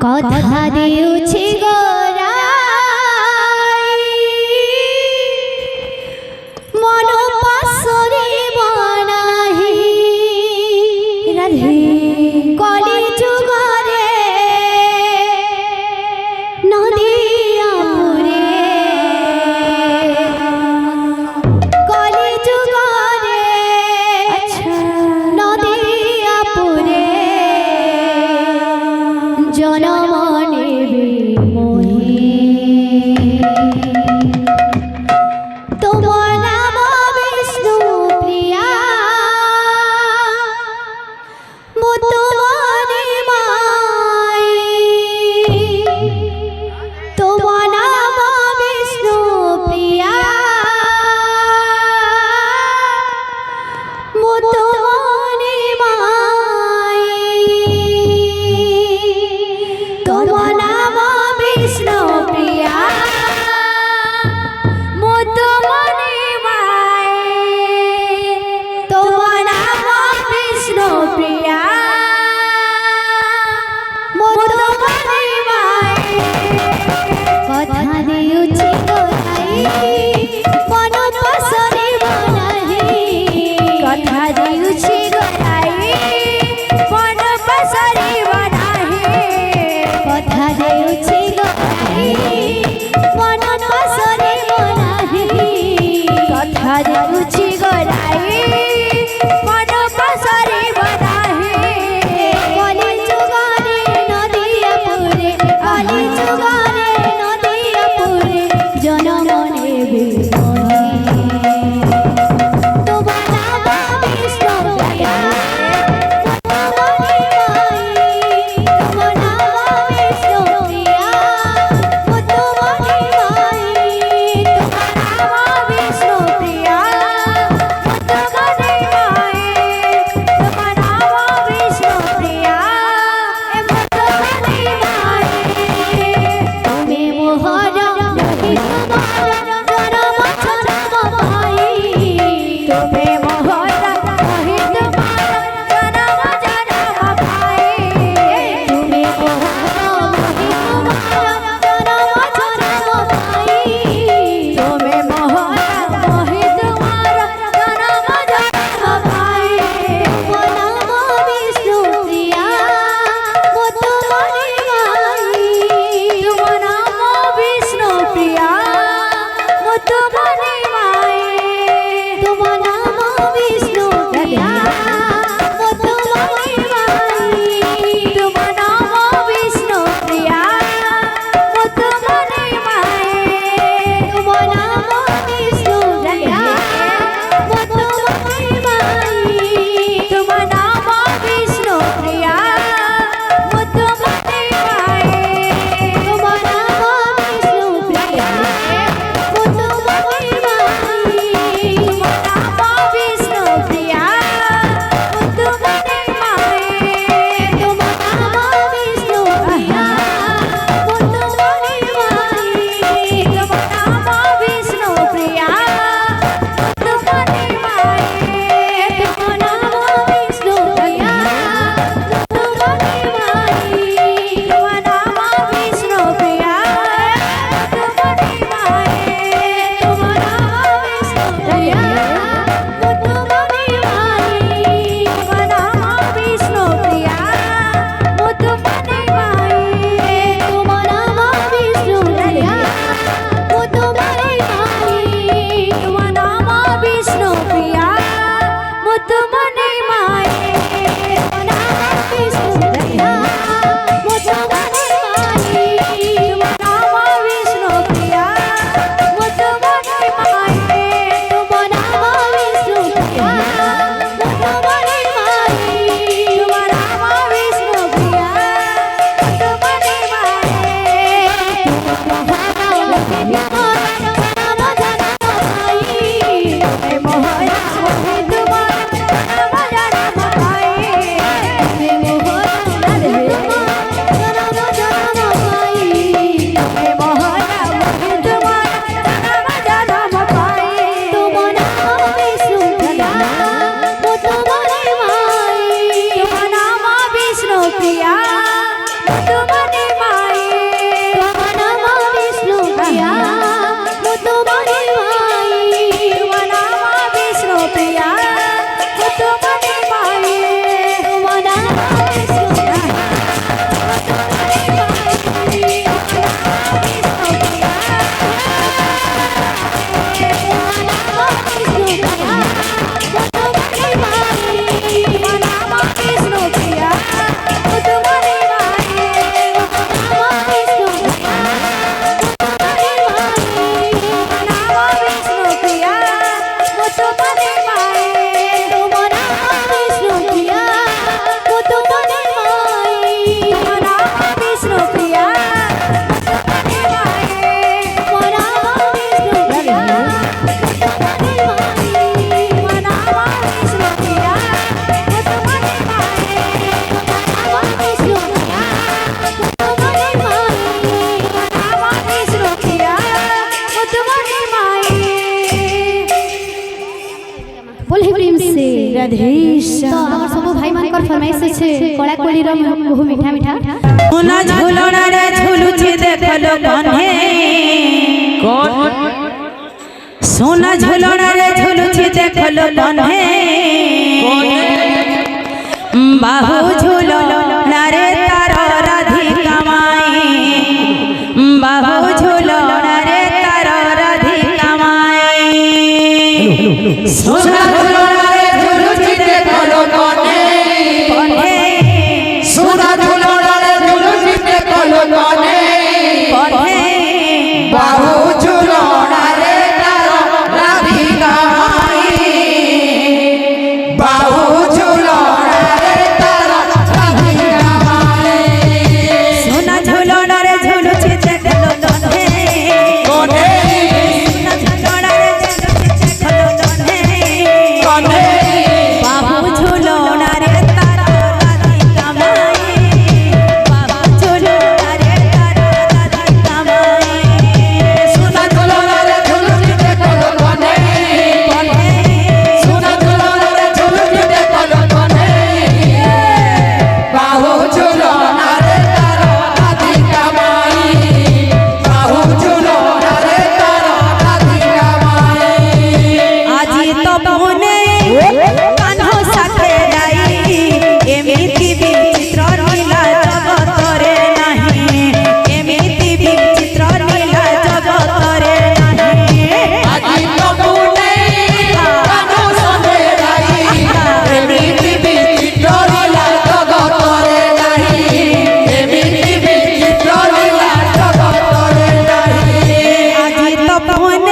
কথা দিউছি গোরাই মন পাশরে বনাহি রাধে কলি যুগরে নদিয়াপুরে কলি যুগরে নদিয়াপুরে জনম तुम्हारी माई मनावा विष्णु प्रिया वो तुम्हारी माई मनावा विष्णु मनावा विष्णु प्रिया वो तुम्हारी माई मनावा विष्णु प्रिया वो तुम्हारी माई मनावा विष्णु प्रिया मनावा विष्णु प्रिया वो तुम्हारी मनावा विष्णु प्रिया वो तुम्हारी माई बोले प्रेम से राधेश्याम। तो हमर सब भाई मानकर फरमाइश छै कड़ा कोली रो बहु मीठा मीठा सोना झुलना रे झुलुची देखलो कन्हे सोना झुलना रे झुलुची देखलो कन्हे बाहु झुलना रे तारा राधिका माई बाहु झुलना रे तारा राधिका माई सोना झुलना रे झुलुची देखलो कन्हे सोना झुलना रे झुलुची देखलो कन्हे बाहु झुलना रे तारा राधिका माई बाहु झुलना रे तारा राधिका माई सोना झुलना रे झुलुची देखलो कन्हे सोना झुलना रे झुलुची देखलो कन्हे बाहु झुलना रे तारा राधिका माई बाहु झुलना रे तारा राधिका माई सोना झुलना रे झुलुची देखलो कन्हे सोना झुलना रे झुलुची देखलो कन्हे बाहु झुलना रे तारा राधिका माई बाहु झुलना रे तारा राधिका माई আজি তো মনে কাन्हो সাথে যাই এমিতি বিচিত্র লীলা জগতরে নাহি এমিতি বিচিত্র লীলা জগতরে নাহি আজি তবুনে কানো সবে রাই এমিতি বিচিত্র লীলা জগতরে নাহি এমিতি বিচিত্র লীলা জগতরে নাহি আজি তো মনে